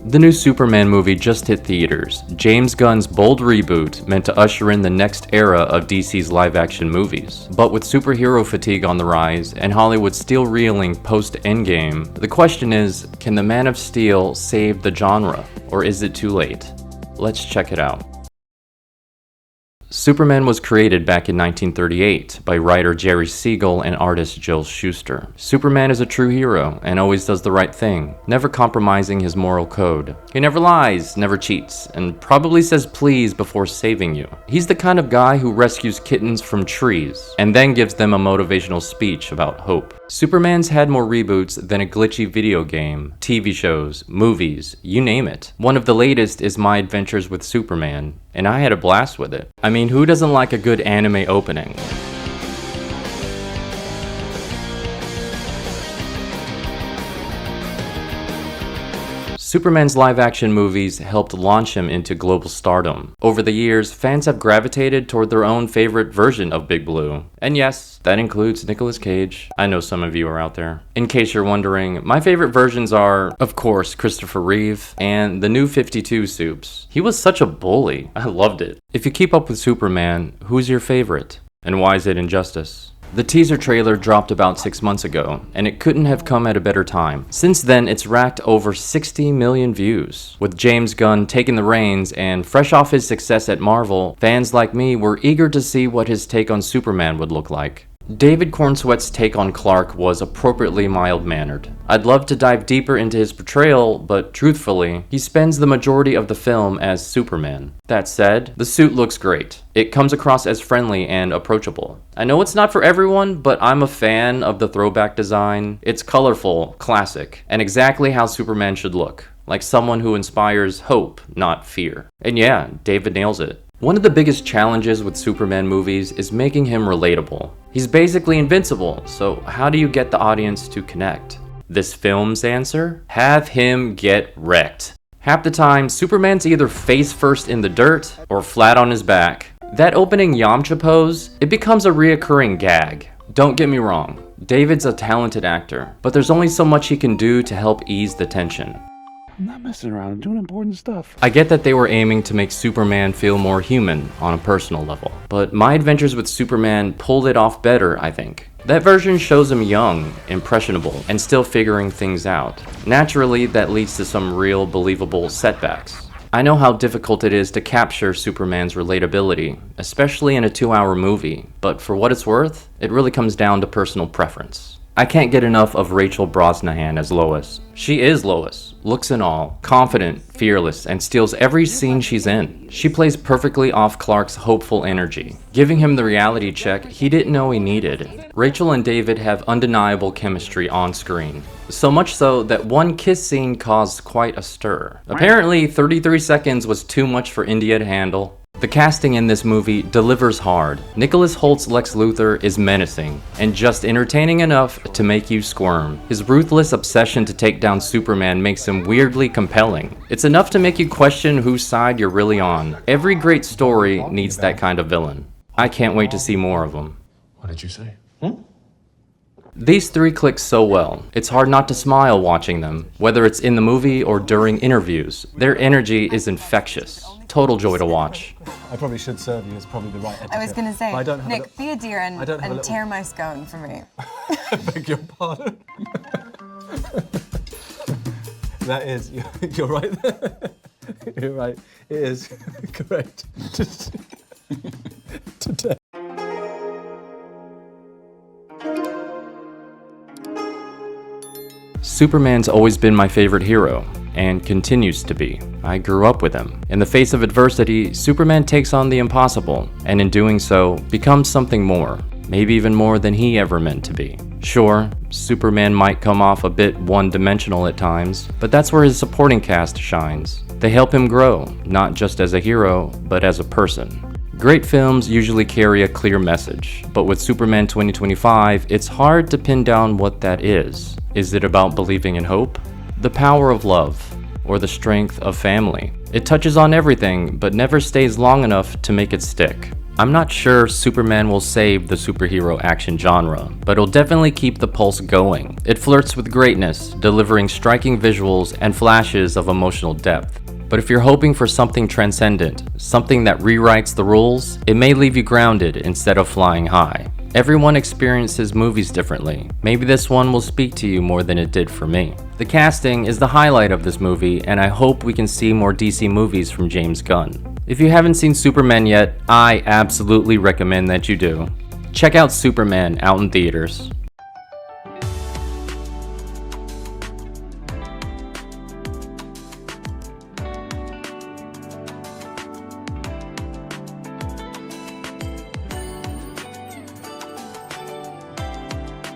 The new Superman movie just hit theaters. James Gunn's bold reboot meant to usher in the next era of DC's live-action movies. But with superhero fatigue on the rise and Hollywood still reeling post-Endgame, the question is, can the Man of Steel save the genre, or is it too late? Let's check it out. Superman was created back in 1938 by writer Jerry Siegel and artist Joel Shuster. Superman is a true hero and always does the right thing, never compromising his moral code. He never lies, never cheats, and probably says please before saving you. He's the kind of guy who rescues kittens from trees and then gives them a motivational speech about hope. Superman's had more reboots than a glitchy video game, TV shows, movies, you name it. One of the latest is My Adventures with Superman, and I had a blast with it. I mean, who doesn't like a good anime opening? Superman's live-action movies helped launch him into global stardom. Over the years, fans have gravitated toward their own favorite version of Big Blue. And yes, that includes Nicolas Cage. I know some of you are out there. In case you're wondering, my favorite versions are, of course, Christopher Reeve and the new 52 Supes. He was such a bully. I loved it. If you keep up with Superman, who's your favorite? And why is it Injustice? The teaser trailer dropped about 6 months ago, and it couldn't have come at a better time. Since then, it's racked over 60 million views. With James Gunn taking the reins and fresh off his success at Marvel, fans like me were eager to see what his take on Superman would look like. David Cornsweet's take on Clark was appropriately mild-mannered. I'd love to dive deeper into his portrayal, but truthfully, he spends the majority of the film as Superman. That said, the suit looks great. It comes across as friendly and approachable. I know it's not for everyone, but I'm a fan of the throwback design. It's colorful, classic, and exactly how Superman should look. Like someone who inspires hope, not fear. And yeah, David nails it. One of the biggest challenges with Superman movies is making him relatable. He's basically invincible, so how do you get the audience to connect? This film's answer? Have him get wrecked. Half the time, Superman's either face first in the dirt or flat on his back. That opening Yamcha pose, it becomes a reoccurring gag. Don't get me wrong, David's a talented actor, but there's only so much he can do to help ease the tension. I'm not messing around, I'm doing important stuff. I get that they were aiming to make Superman feel more human on a personal level, but My Adventures with Superman pulled it off better, I think. That version shows him young, impressionable, and still figuring things out. Naturally, that leads to some real, believable setbacks. I know how difficult it is to capture Superman's relatability, especially in a 2-hour movie, but for what it's worth, it really comes down to personal preference. I can't get enough of Rachel Brosnahan as Lois. She is Lois, looks and all, confident, fearless, and steals every scene she's in. She plays perfectly off Clark's hopeful energy, giving him the reality check he didn't know he needed. Rachel and David have undeniable chemistry on screen. So much so that one kiss scene caused quite a stir. Apparently, 33 seconds was too much for India to handle. The casting in this movie delivers hard. Nicholas Holt's Lex Luthor is menacing, and just entertaining enough to make you squirm. His ruthless obsession to take down Superman makes him weirdly compelling. It's enough to make you question whose side you're really on. Every great story needs that kind of villain. I can't wait to see more of them. What did you say? These three click so well. It's hard not to smile watching them, whether it's in the movie or during interviews. Their energy is infectious. Total joy to watch. I probably should serve you. It's probably the right etiquette. I was going to say, Nick, be a dear and little... tear my scone for me. I beg your pardon. That is, you're right. You're right. It is correct. Today. Superman's always been my favorite hero, and continues to be. I grew up with him. In the face of adversity, Superman takes on the impossible, and in doing so, becomes something more, maybe even more than he ever meant to be. Sure, Superman might come off a bit one-dimensional at times, but that's where his supporting cast shines. They help him grow, not just as a hero, but as a person. Great films usually carry a clear message, but with Superman 2025, it's hard to pin down what that is. Is it about believing in hope? The power of love, or the strength of family? It touches on everything, but never stays long enough to make it stick. I'm not sure Superman will save the superhero action genre, but it'll definitely keep the pulse going. It flirts with greatness, delivering striking visuals and flashes of emotional depth. But if you're hoping for something transcendent, something that rewrites the rules, it may leave you grounded instead of flying high. Everyone experiences movies differently. Maybe this one will speak to you more than it did for me. The casting is the highlight of this movie, and I hope we can see more DC movies from James Gunn. If you haven't seen Superman yet, I absolutely recommend that you do. Check out Superman out in theaters.